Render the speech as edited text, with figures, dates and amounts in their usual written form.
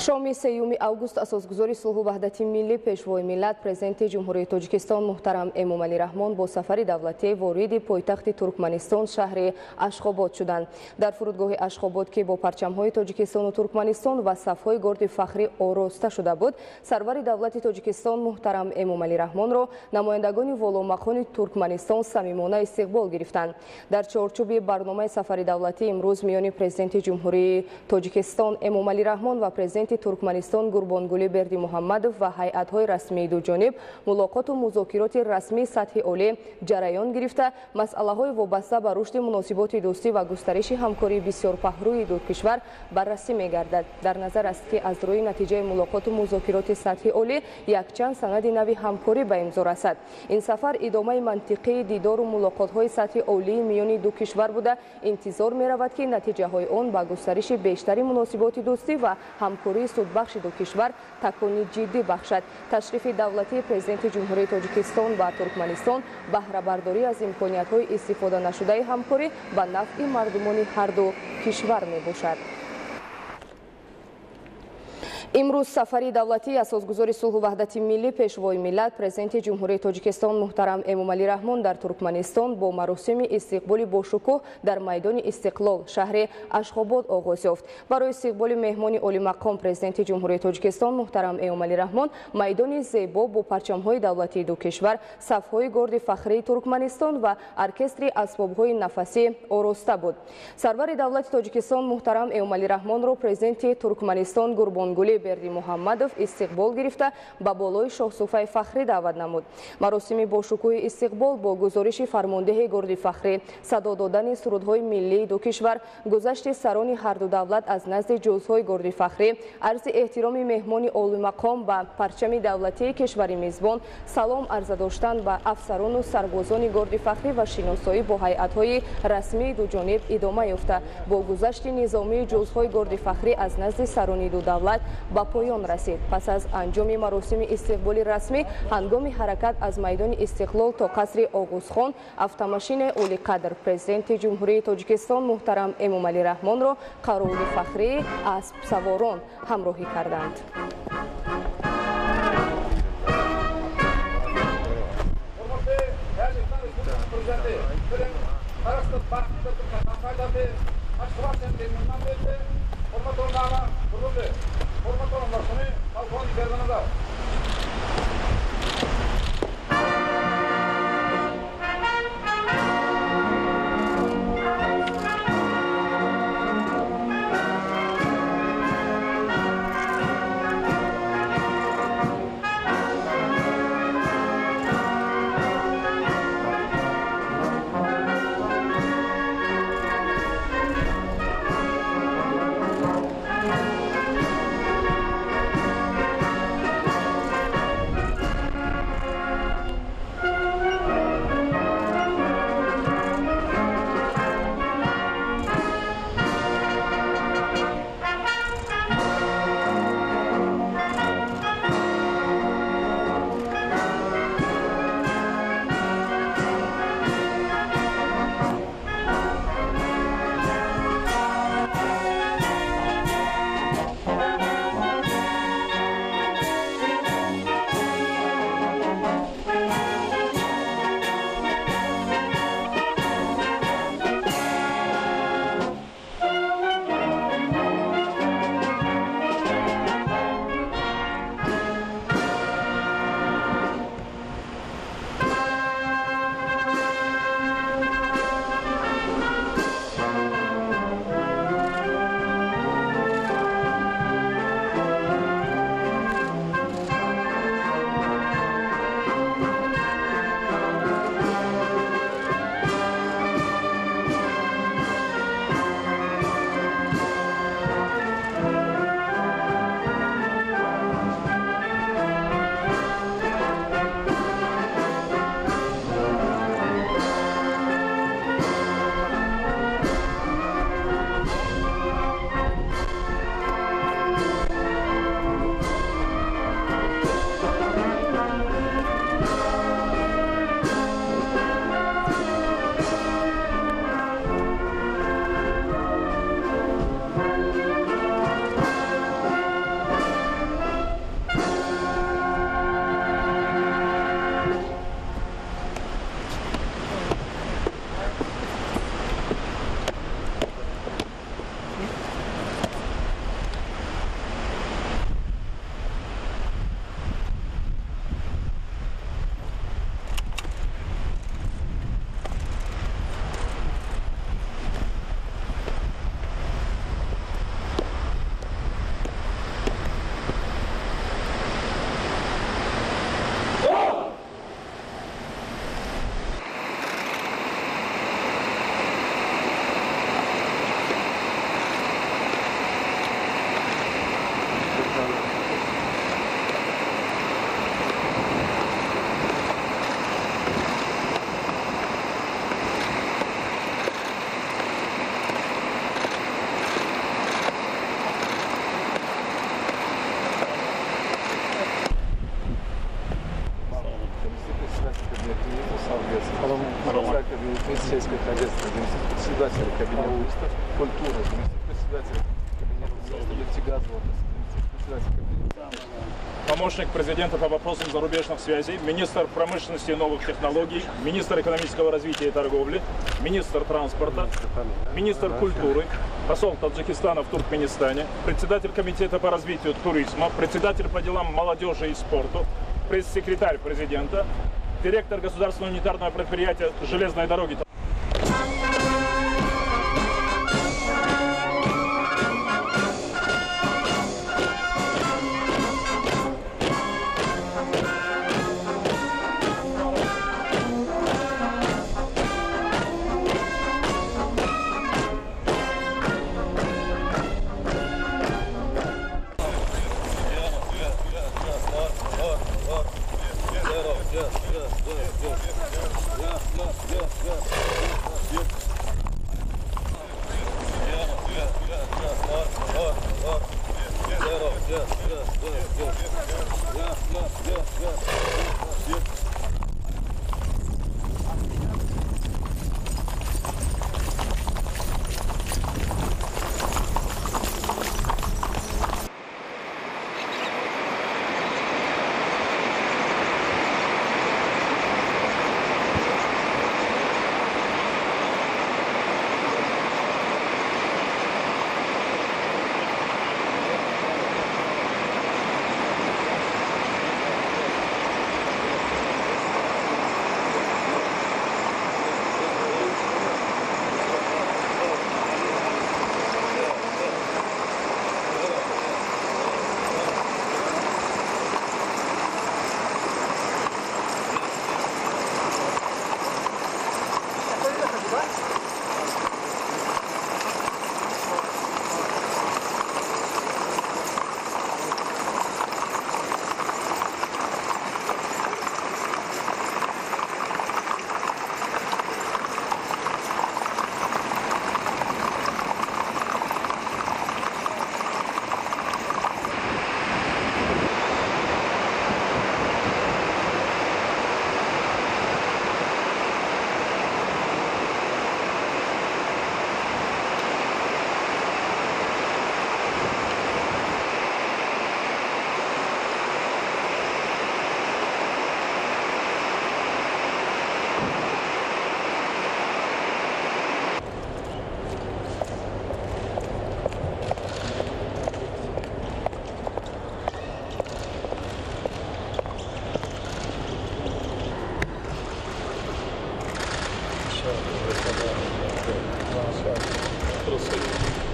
شام 3 август اساسگذاری صلح و وحدت ملی پیشوای ملت پرزیدنت جمهوری تاجیکستان محترم امومعلی رحمان با سفر دولتی وارد پایتخت ترکمنستان شهر اشخاباد شدند. در فرودگاه اشخاباد که با پرچم‌های تاجیکستان و ترکمنستان و صف‌های گارد فخری آراسته شده بود، سرور دولت تاجیکستان محترم امومعلی رحمان را نمایندگان والامقام ترکمنستان صمیمانه استقبال گرفتند. در چارچوب برنامه سفر دولتی امروز میان پرزیدنت جمهوری تاجیکستان امومعلی رحمان و پرزیدنت ترکمنستان گوربانگولی بردیمحمدов و هیئت‌های رسمی دو جانب ملاقات و مذاکرات رسمی سطح عالی جریان گرفته، مسئله‌های وابسته به رشد مناسبات دوستی و گسترش همکاری بسیار پهلوی دو کشور بررسی می‌گردد. در نظر است که از روی نتیجه ملاقات و مذاکرات سطح عالی یکچند سند نوی همکاری به امضا رسد. این سفر ادامه منطقی دیدار و ملاقات‌های سطح عالی میان دو کشور بوده، انتظار می‌رود که نتیجه‌های آن به گسترش بیشتر مناسبات دوستی و همکاری سودبخش دو کشور تکانی جدی بخشد. تشریف دولتی پرزیدنت جمهوری تاجیکستان و ترکمنستان بهره برداری از امکانیت‌های استفاده نشده همکاری به نفع مردمان هر دو کشور میباشد. امروز سفر دولتی اساسگذار صلح و وحدت ملی پیشوای ملت پرزیدنت جمهوری تاجیکستان محترم امومعلی رحمان در ترکمنستان با مراسم استقبال باشکوه در میدان استقلال شهر اشخاباد آغاز یافت. برای استقبال مهمان عالی مقام پرزیدنت جمهوری تاجیکستان محترم امومعلی رحمان میدان زیبا با پرچم‌های دولتی دو کشور، صف‌های گارد فخری ترکمنستان و ارکستر اسباب‌های نفسی آراسته بود. سرور دولت تاجیکستان محترم امومعلی رحمان را پرزیدنت ترکمنستان گوربانگولی بردیمحمدов استقبال گرفته به بالای شاهصوفه فخری دعوت نمود. مراسم با شکوه استقبال با گزارش فرمانده گارد فخری، صدا دادن سرودهای ملی دو کشور، گذشت سران هر دو دولت از نزد جزهای گارد فخری، عرض احترام مهمان عالی مقام به پرچم دولتی کشور میزبان، سلام عرض داشتن به افسران و سربازان گارد فخری و شناسایی با هیئت‌های رسمی دو جانب ادامه یافته. با گذشت نظامی جزهای گارد فخری از نزد سران دو دولت به پایان رسید. پس از انجام مراسم استقبال رسمی، هنگام حرکت از میدان استقلال تا قصر آغوزخان، автомашین اولی قدر پرزیدنت جمهوری تاجیکستان محترم امومعلی رحمان را قرول فخری اسب سواران همراهی کردند. сельское хозяйство, заместитель председателя кабинета министров культуры, заместитель председателя кабинета нефтегазового, заместитель председателя кабинета. Помощник президента по вопросам зарубежных связей, министр промышленности и новых технологий, министр экономического развития и торговли, министр транспорта, министр культуры, посол Таджикистана в Туркменистане, председатель комитета по развитию туризма, председатель по делам молодежи и спорту, пресс-секретарь президента, директор государственного унитарного предприятия «Железной дороги». Здравствуйте.